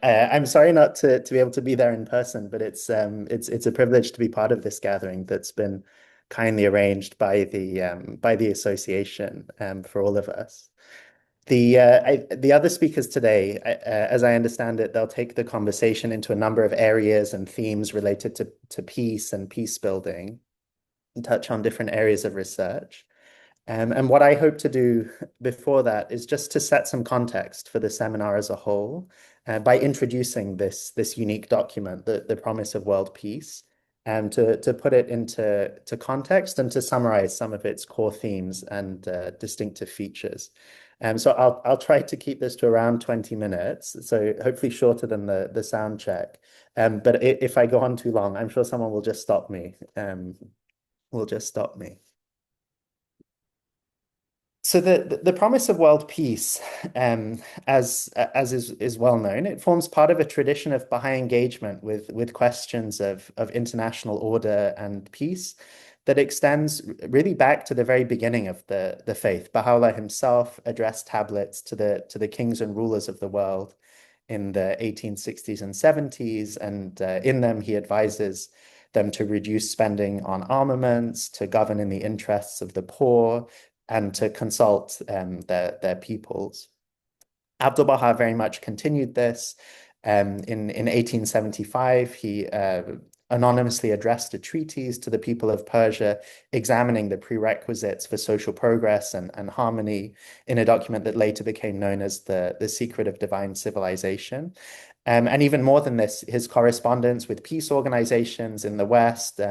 I'm sorry not to be able to be there in person, but it's a privilege to be part of this gathering that's been kindly arranged by the association for all of us. The other speakers today, as I understand it, they'll take the conversation into a number of areas and themes related to peace and peace building, and touch on different areas of research. And what I hope to do before that is just to set some context for the seminar as a whole by introducing this unique document, the Promise of World Peace, and to put it into context and to summarize some of its core themes and distinctive features. So I'll try to keep this to around 20 minutes, so hopefully shorter than the sound check. But if I go on too long, I'm sure someone will just stop me. Will just stop me. So the promise of world peace, as is well known, it forms part of a tradition of Baha'i engagement with questions of international order and peace that extends really back to the very beginning of the faith. Baha'u'llah himself addressed tablets to the kings and rulers of the world in the 1860s and 70s, and in them he advises them to reduce spending on armaments, to govern in the interests of the poor, and to consult their peoples. Abdu'l-Baha very much continued this. In 1875, he anonymously addressed a treatise to the people of Persia, examining the prerequisites for social progress and harmony in a document that later became known as the Secret of Divine Civilization. And even more than this, his correspondence with peace organizations in the West,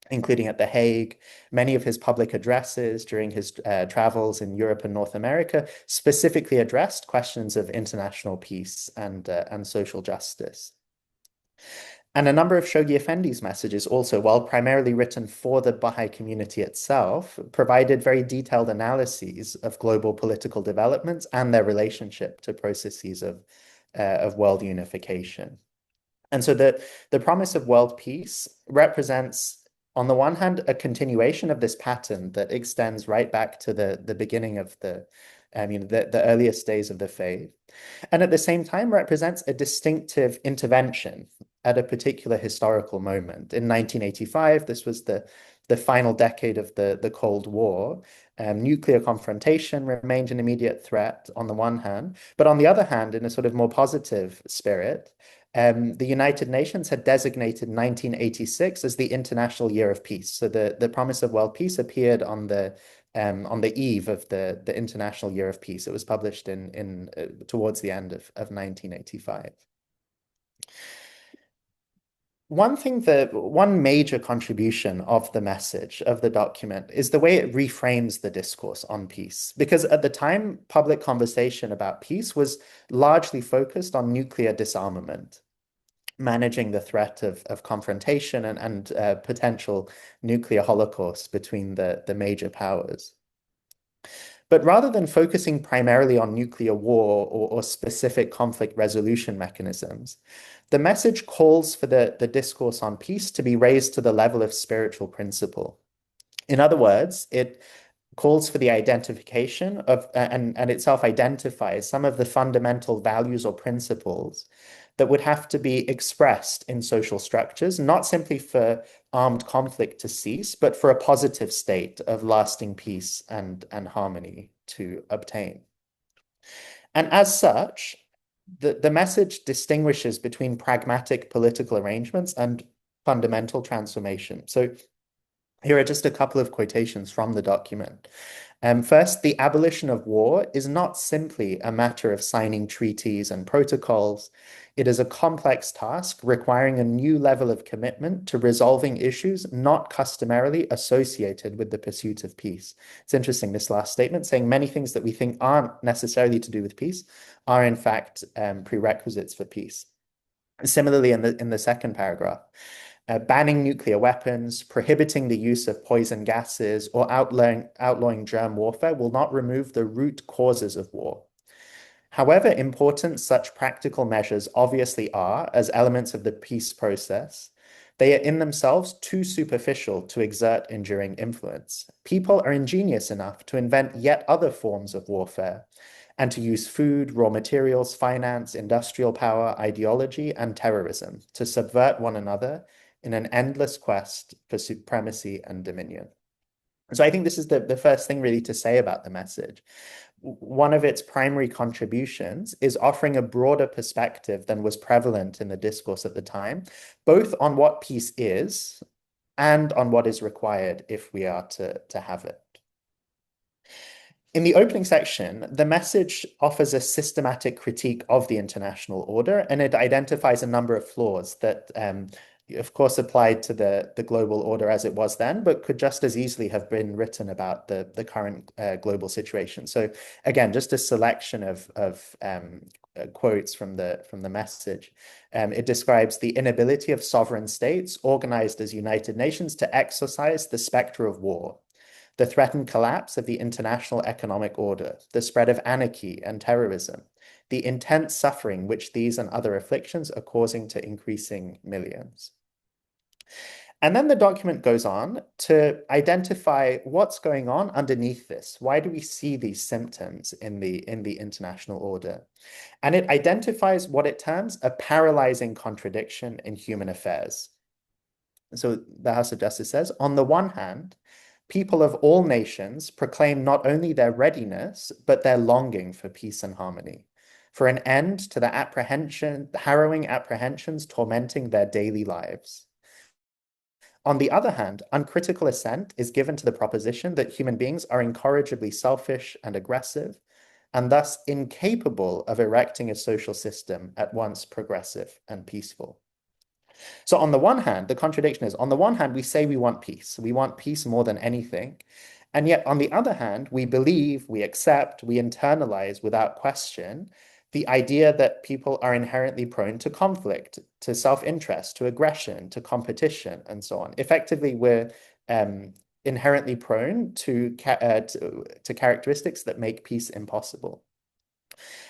including at The Hague, many of his public addresses during his travels in Europe and North America specifically addressed questions of international peace and social justice. And a number of Shoghi Effendi's messages also, while primarily written for the Baha'i community itself, provided very detailed analyses of global political developments and their relationship to processes of world unification. And so the promise of world peace represents, on the one hand, a continuation of this pattern that extends right back to the beginning of the earliest days of the faith, and at the same time represents a distinctive intervention at a particular historical moment. In 1985, this was the final decade of the Cold War. Nuclear confrontation remained an immediate threat on the one hand, but on the other hand, in a sort of more positive spirit, the United Nations had designated 1986 as the International Year of Peace. So the Promise of World Peace appeared on the eve of the International Year of Peace. It was published towards the end of 1985. One major contribution of the message of the document is the way it reframes the discourse on peace. Because at the time, public conversation about peace was largely focused on nuclear disarmament, managing the threat of confrontation and potential nuclear holocaust between the major powers. But rather than focusing primarily on nuclear war or specific conflict resolution mechanisms, the message calls for the discourse on peace to be raised to the level of spiritual principle. In other words, it calls for the identification of, and itself identifies some of the fundamental values or principles that would have to be expressed in social structures, not simply for armed conflict to cease, but for a positive state of lasting peace and harmony to obtain. And as such, the message distinguishes between pragmatic political arrangements and fundamental transformation. So here are just a couple of quotations from the document. First, the abolition of war is not simply a matter of signing treaties and protocols. It is a complex task requiring a new level of commitment to resolving issues not customarily associated with the pursuit of peace. It's interesting, this last statement, saying many things that we think aren't necessarily to do with peace are in fact prerequisites for peace. Similarly, in the second paragraph, banning nuclear weapons, prohibiting the use of poison gases, or outlawing germ warfare will not remove the root causes of war. However important such practical measures obviously are as elements of the peace process, they are in themselves too superficial to exert enduring influence. People are ingenious enough to invent yet other forms of warfare, and to use food, raw materials, finance, industrial power, ideology, and terrorism to subvert one another in an endless quest for supremacy and dominion. So I think this is the first thing really to say about the message. One of its primary contributions is offering a broader perspective than was prevalent in the discourse at the time, both on what peace is and on what is required if we are to have it. In the opening section, the message offers a systematic critique of the international order, and it identifies a number of flaws that, of course, applied to the global order as it was then, but could just as easily have been written about the current global situation. So again, just a selection of quotes from the message. It describes the inability of sovereign states organized as United Nations to exercise the specter of war, the threatened collapse of the international economic order, the spread of anarchy and terrorism, the intense suffering which these and other afflictions are causing to increasing millions. And then the document goes on to identify what's going on underneath this. Why do we see these symptoms in the international order? And it identifies what it terms a paralyzing contradiction in human affairs. So the House of Justice says, on the one hand, people of all nations proclaim not only their readiness, but their longing for peace and harmony, for an end to the harrowing apprehensions tormenting their daily lives. On the other hand, uncritical assent is given to the proposition that human beings are incorrigibly selfish and aggressive, and thus incapable of erecting a social system at once progressive and peaceful. So on the one hand, the contradiction is, on the one hand, we say we want peace. We want peace more than anything. And yet, on the other hand, we believe, we accept, we internalize without question the idea that people are inherently prone to conflict, to self-interest, to aggression, to competition, and so on. Effectively, we're inherently prone to characteristics that make peace impossible.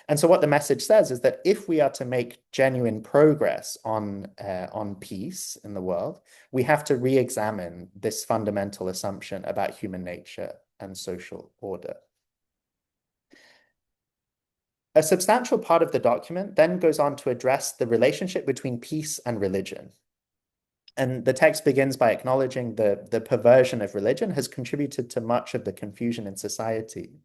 And so what the message says is that if we are to make genuine progress on peace in the world, we have to re-examine this fundamental assumption about human nature and social order. A substantial part of the document then goes on to address the relationship between peace and religion. And the text begins by acknowledging the perversion of religion has contributed to much of the confusion in society,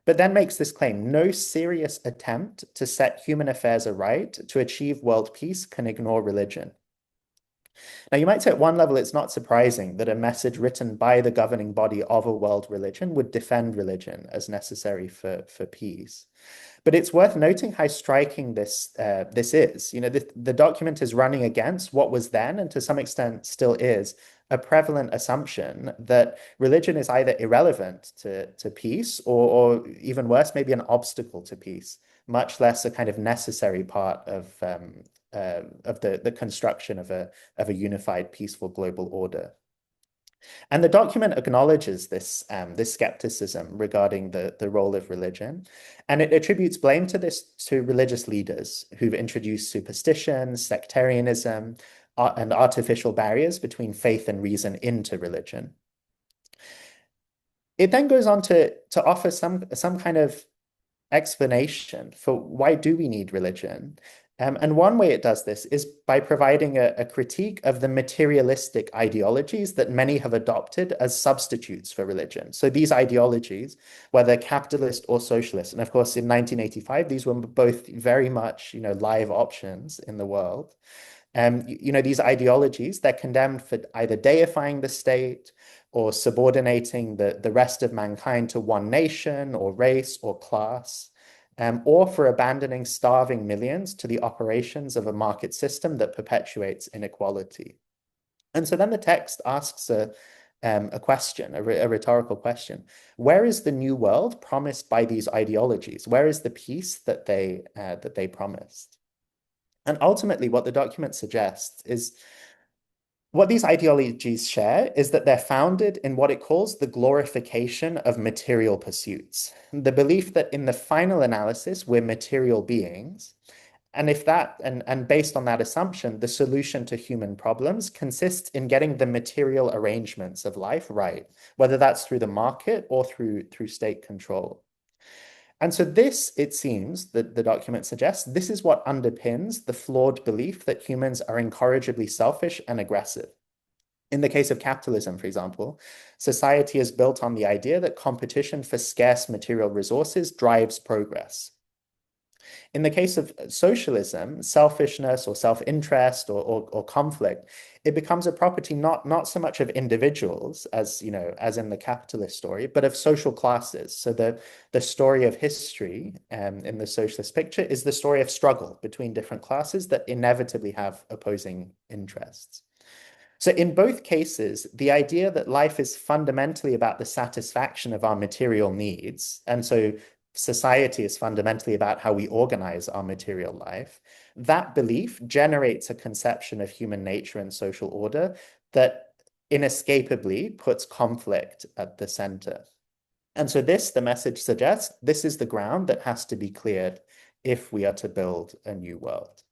but then makes this claim: no serious attempt to set human affairs aright, to achieve world peace, can ignore religion. Now, you might say at one level, it's not surprising that a message written by the governing body of a world religion would defend religion as necessary for peace. But it's worth noting how striking this is. You know, the document is running against what was then, and to some extent still is, a prevalent assumption that religion is either irrelevant to peace or even worse, maybe an obstacle to peace, much less a kind of necessary part of the construction of a unified, peaceful global order. And the document acknowledges this skepticism regarding the role of religion, and it attributes blame to religious leaders who've introduced superstition, sectarianism, and artificial barriers between faith and reason into religion. It then goes on to offer some kind of explanation for why do we need religion. And one way it does this is by providing a critique of the materialistic ideologies that many have adopted as substitutes for religion. So these ideologies, whether capitalist or socialist, and of course in 1985, these were both very much, live options in the world. These ideologies, they're condemned for either deifying the state or subordinating the rest of mankind to one nation or race or class, or for abandoning starving millions to the operations of a market system that perpetuates inequality. And so then the text asks a question, a rhetorical question. Where is the new world promised by these ideologies? Where is the peace that they promised? And ultimately, what the document suggests is what these ideologies share is that they're founded in what it calls the glorification of material pursuits, the belief that in the final analysis, we're material beings. And based on that assumption, the solution to human problems consists in getting the material arrangements of life right, whether that's through the market or through state control. And so this, it seems, that the document suggests, this is what underpins the flawed belief that humans are incorrigibly selfish and aggressive. In the case of capitalism, for example, society is built on the idea that competition for scarce material resources drives progress. In the case of socialism, selfishness or self-interest or conflict, it becomes a property not so much of individuals as, as in the capitalist story, but of social classes. So the story of history in the socialist picture is the story of struggle between different classes that inevitably have opposing interests. So in both cases, the idea that life is fundamentally about the satisfaction of our material needs, and so society is fundamentally about how we organize our material life, that belief generates a conception of human nature and social order that inescapably puts conflict at the center. And so this, the message suggests, this is the ground that has to be cleared if we are to build a new world.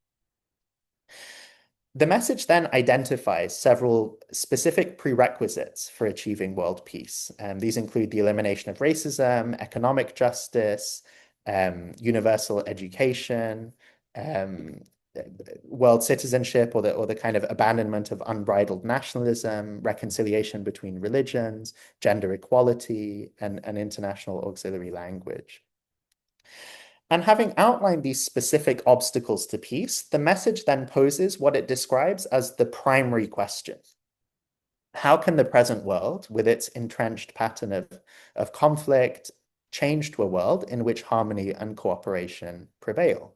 The message then identifies several specific prerequisites for achieving world peace. These include the elimination of racism, economic justice, universal education, world citizenship, or the kind of abandonment of unbridled nationalism, reconciliation between religions, gender equality, and an international auxiliary language. And having outlined these specific obstacles to peace, the message then poses what it describes as the primary question. How can the present world, with its entrenched pattern of conflict, change to a world in which harmony and cooperation prevail?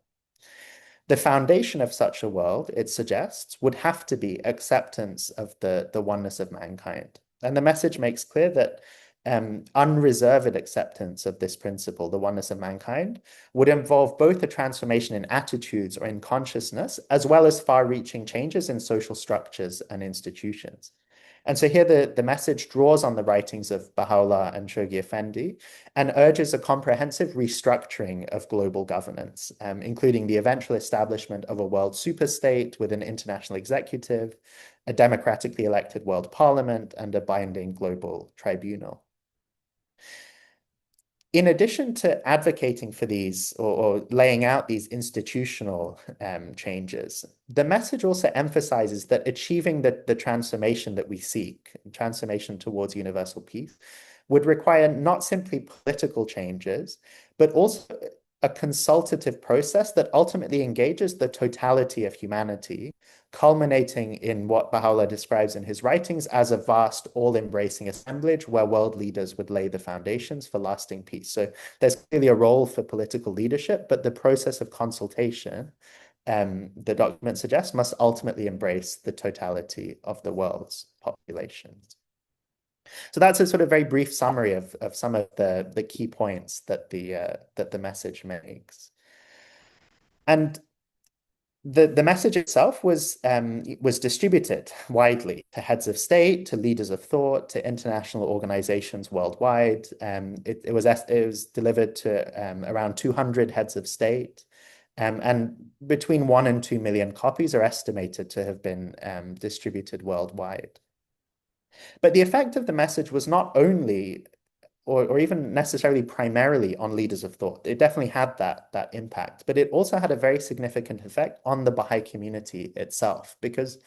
The foundation of such a world, it suggests, would have to be acceptance of the oneness of mankind. And the message makes clear that unreserved acceptance of this principle, the oneness of mankind, would involve both a transformation in attitudes or in consciousness, as well as far-reaching changes in social structures and institutions. And so here the message draws on the writings of Baha'u'llah and Shoghi Effendi and urges a comprehensive restructuring of global governance, including the eventual establishment of a world superstate with an international executive, a democratically elected world parliament, and a binding global tribunal. In addition to advocating for these or laying out these institutional changes, the message also emphasizes that achieving the transformation that we seek, transformation towards universal peace, would require not simply political changes, but also a consultative process that ultimately engages the totality of humanity, culminating in what Baha'u'llah describes in his writings as a vast, all-embracing assemblage where world leaders would lay the foundations for lasting peace. So there's clearly a role for political leadership, but the process of consultation, the document suggests, must ultimately embrace the totality of the world's populations. So that's a sort of very brief summary of some of the key points that the message makes. And the message itself was distributed widely to heads of state, to leaders of thought, to international organizations worldwide. It was delivered to around 200 heads of state, and between 1 and 2 million copies are estimated to have been distributed worldwide. But the effect of the message was not only or even necessarily primarily on leaders of thought. It definitely had that impact, but it also had a very significant effect on the Baha'i community itself, because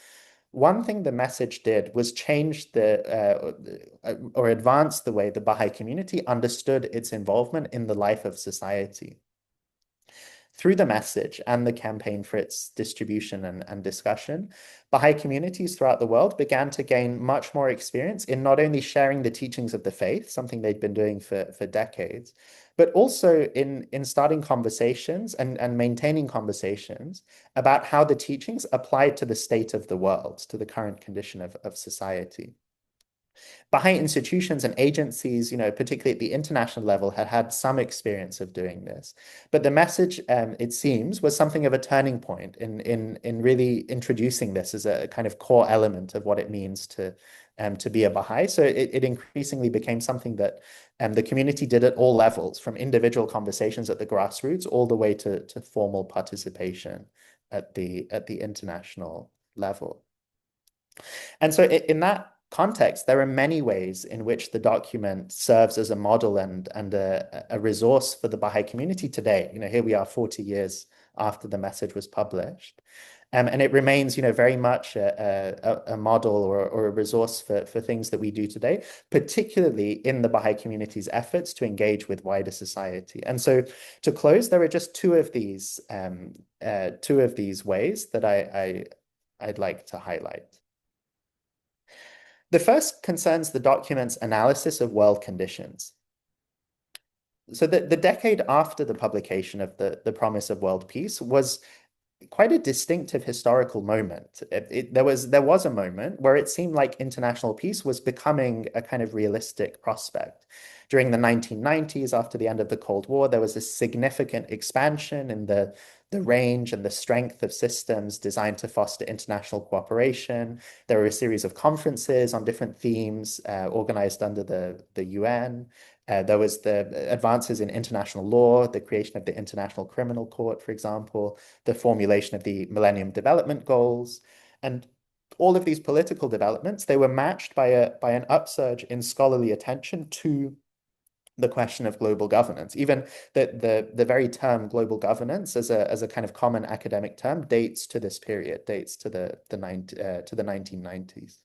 one thing the message did was change or advance the way the Baha'i community understood its involvement in the life of society. Through the message and the campaign for its distribution and discussion, Baha'i communities throughout the world began to gain much more experience in not only sharing the teachings of the faith, something they'd been doing for decades, but also in starting conversations and maintaining conversations about how the teachings applied to the state of the world, to the current condition of society. Baha'i institutions and agencies, particularly at the international level, had had some experience of doing this. But the message, it seems, was something of a turning point in really introducing this as a kind of core element of what it means to be a Baha'i. So it increasingly became something that the community did at all levels, from individual conversations at the grassroots all the way to formal participation at the international level. And so in that context, there are many ways in which the document serves as a model and a resource for the Baha'i community today. Here we are 40 years after the message was published. And it remains, very much a model or a resource for things that we do today, particularly in the Baha'i community's efforts to engage with wider society. And so to close, there are just two of these ways that I'd like to highlight. The first concerns the document's analysis of world conditions. So the decade after the publication of the Promise of World Peace was quite a distinctive historical moment. There was a moment where it seemed like international peace was becoming a kind of realistic prospect. During the 1990s, after the end of the Cold War, there was a significant expansion in the range and the strength of systems designed to foster international cooperation. There were a series of conferences on different themes organized under the UN. There was the advances in international law, the creation of the International Criminal Court, for example, the formulation of the Millennium Development Goals. And all of these political developments, they were matched by an upsurge in scholarly attention to the question of global governance. Even the very term global governance as a kind of common academic term dates to this period, dates to the 1990s.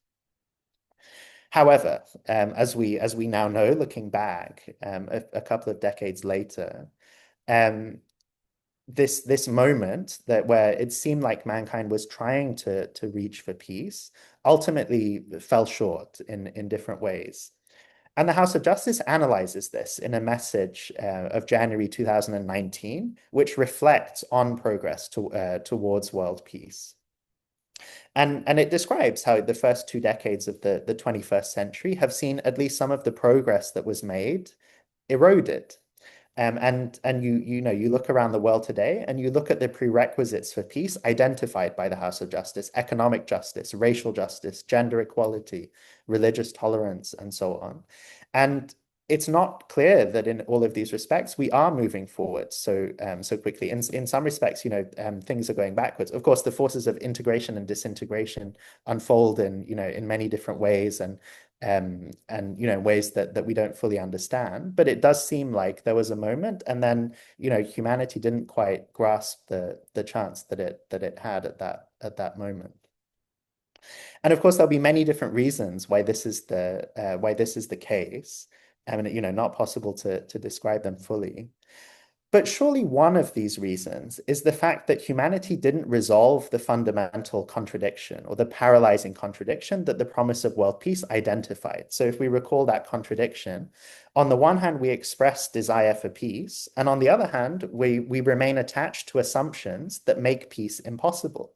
However, as we now know, looking back a couple of decades later, this moment where it seemed like mankind was trying to reach for peace ultimately fell short in different ways. And the House of Justice analyzes this in a message of January 2019, which reflects on progress towards world peace. And it describes how the first 2 decades of the 21st century have seen at least some of the progress that was made eroded. And you look around the world today and you look at the prerequisites for peace identified by the House of Justice: economic justice, racial justice, gender equality, religious tolerance, and so on. And it's not clear that in all of these respects we are moving forward so quickly. In some respects, things are going backwards. Of course, the forces of integration and disintegration unfold in many different ways and ways that we don't fully understand. But it does seem like there was a moment, and then humanity didn't quite grasp the chance that it had at that moment. And of course, there'll be many different reasons why this is the case. I mean, not possible to describe them fully. But surely one of these reasons is the fact that humanity didn't resolve the fundamental contradiction or the paralyzing contradiction that the Promise of World Peace identified. So if we recall that contradiction, on the one hand, we express desire for peace, and on the other hand, we remain attached to assumptions that make peace impossible.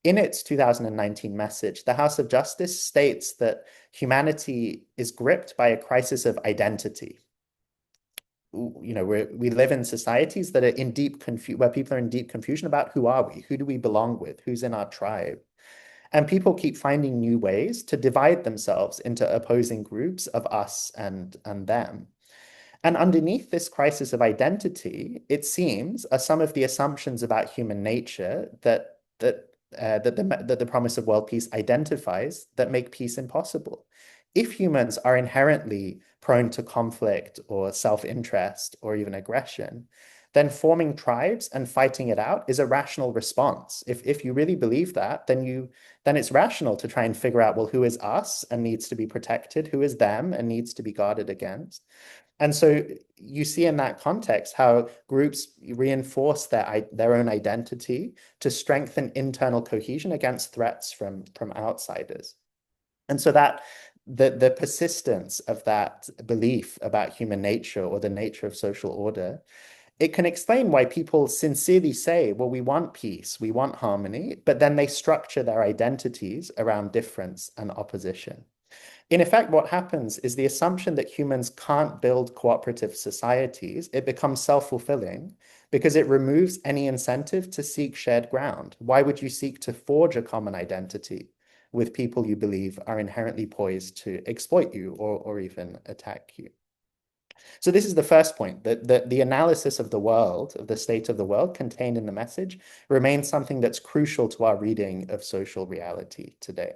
In its 2019 message, the House of Justice states that humanity is gripped by a crisis of identity. We live in societies that are in deep where people are in deep confusion about who are we, who do we belong with, who's in our tribe. And people keep finding new ways to divide themselves into opposing groups of us and them. And underneath this crisis of identity, it seems, are some of the assumptions about human nature that the Promise of World Peace identifies that make peace impossible. If humans are inherently prone to conflict or self-interest or even aggression, then forming tribes and fighting it out is a rational response. If you really believe that, then it's rational to try and figure out, well, who is us and needs to be protected, who is them and needs to be guarded against. And so you see in that context how groups reinforce their own identity to strengthen internal cohesion against threats from outsiders. And so that the persistence of that belief about human nature or the nature of social order, it can explain why people sincerely say, well, we want peace, we want harmony, but then they structure their identities around difference and opposition. In effect, what happens is the assumption that humans can't build cooperative societies, it becomes self-fulfilling because it removes any incentive to seek shared ground. Why would you seek to forge a common identity with people you believe are inherently poised to exploit you or even attack you? So this is the first point, that the analysis of the world, of the state of the world contained in the message, remains something that's crucial to our reading of social reality today.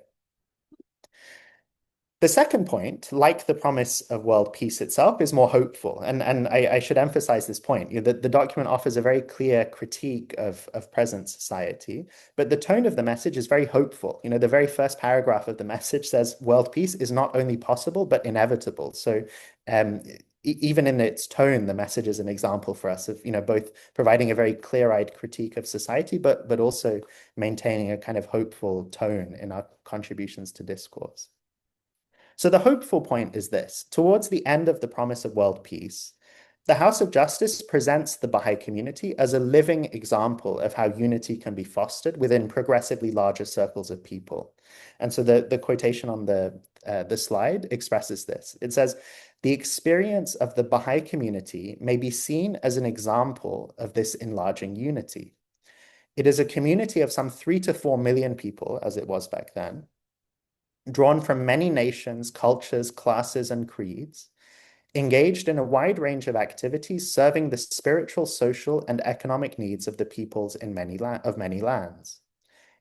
The second point, like the promise of world peace itself, is more hopeful. And I should emphasize this point. The document offers a very clear critique of present society, but the tone of the message is very hopeful. The very first paragraph of the message says world peace is not only possible, but inevitable. So even in its tone, the message is an example for us of, both providing a very clear-eyed critique of society, but also maintaining a kind of hopeful tone in our contributions to discourse. So the hopeful point is this: towards the end of the promise of world peace, the House of Justice presents the Baha'i community as a living example of how unity can be fostered within progressively larger circles of people. And so the quotation on the slide expresses this. It says, "The experience of the Baha'i community may be seen as an example of this enlarging unity. It is a community of some 3 to 4 million people, as it was back then, drawn from many nations, cultures, classes, and creeds, engaged in a wide range of activities serving the spiritual, social, and economic needs of the peoples of many lands.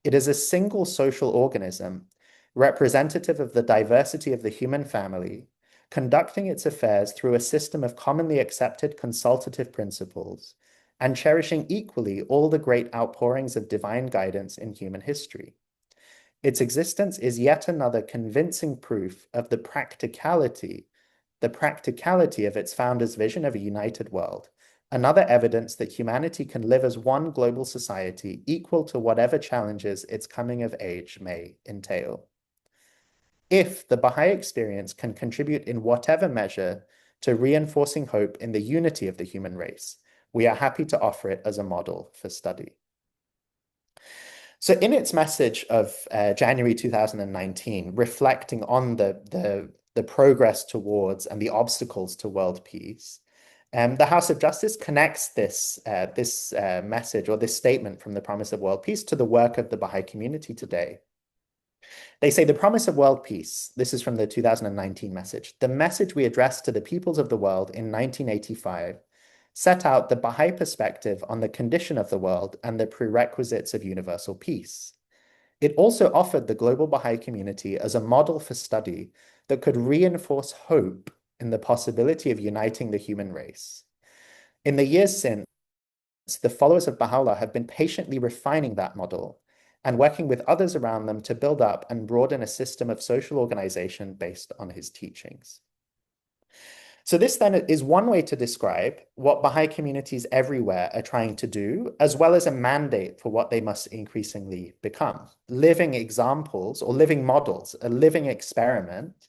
It is a single social organism, representative of the diversity of the human family, conducting its affairs through a system of commonly accepted consultative principles, and cherishing equally all the great outpourings of divine guidance in human history. Its existence is yet another convincing proof of the practicality of its founder's vision of a united world, another evidence that humanity can live as one global society equal to whatever challenges its coming of age may entail. If the Baha'i experience can contribute in whatever measure to reinforcing hope in the unity of the human race, we are happy to offer it as a model for study." So in its message of January 2019, reflecting on the progress towards and the obstacles to world peace, the House of Justice connects this message or this statement from the promise of world peace to the work of the Baha'i community today. They say the promise of world peace, this is from the 2019 message, the message we addressed to the peoples of the world in 1985 set out the Baha'i perspective on the condition of the world and the prerequisites of universal peace. It also offered the global Baha'i community as a model for study that could reinforce hope in the possibility of uniting the human race. In the years since, the followers of Baha'u'llah have been patiently refining that model and working with others around them to build up and broaden a system of social organization based on his teachings. So this then is one way to describe what Baha'i communities everywhere are trying to do, as well as a mandate for what they must increasingly become. Living examples or living models, a living experiment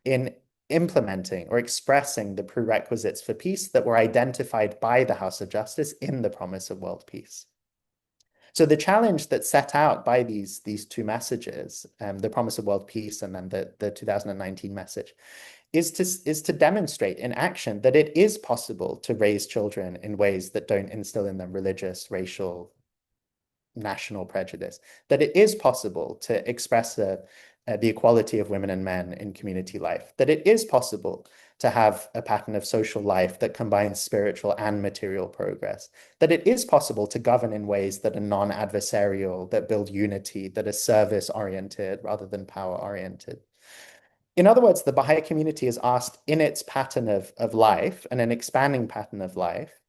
in implementing or expressing the prerequisites for peace that were identified by the House of Justice in the promise of world peace. So the challenge that's set out by these two messages, the promise of world peace and then the 2019 message, is to demonstrate in action that it is possible to raise children in ways that don't instill in them religious, racial, national prejudice, that it is possible to express the equality of women and men in community life, that it is possible to have a pattern of social life that combines spiritual and material progress, that it is possible to govern in ways that are non-adversarial, that build unity, that are service-oriented rather than power-oriented. In other words, the Baha'i community is asked in its pattern of life and an expanding pattern of life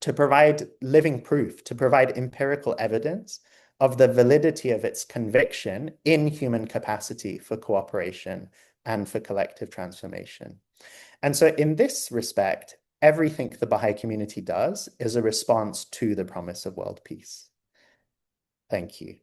to provide living proof, to provide empirical evidence of the validity of its conviction in human capacity for cooperation and for collective transformation. And so in this respect, everything the Baha'i community does is a response to the promise of world peace. Thank you.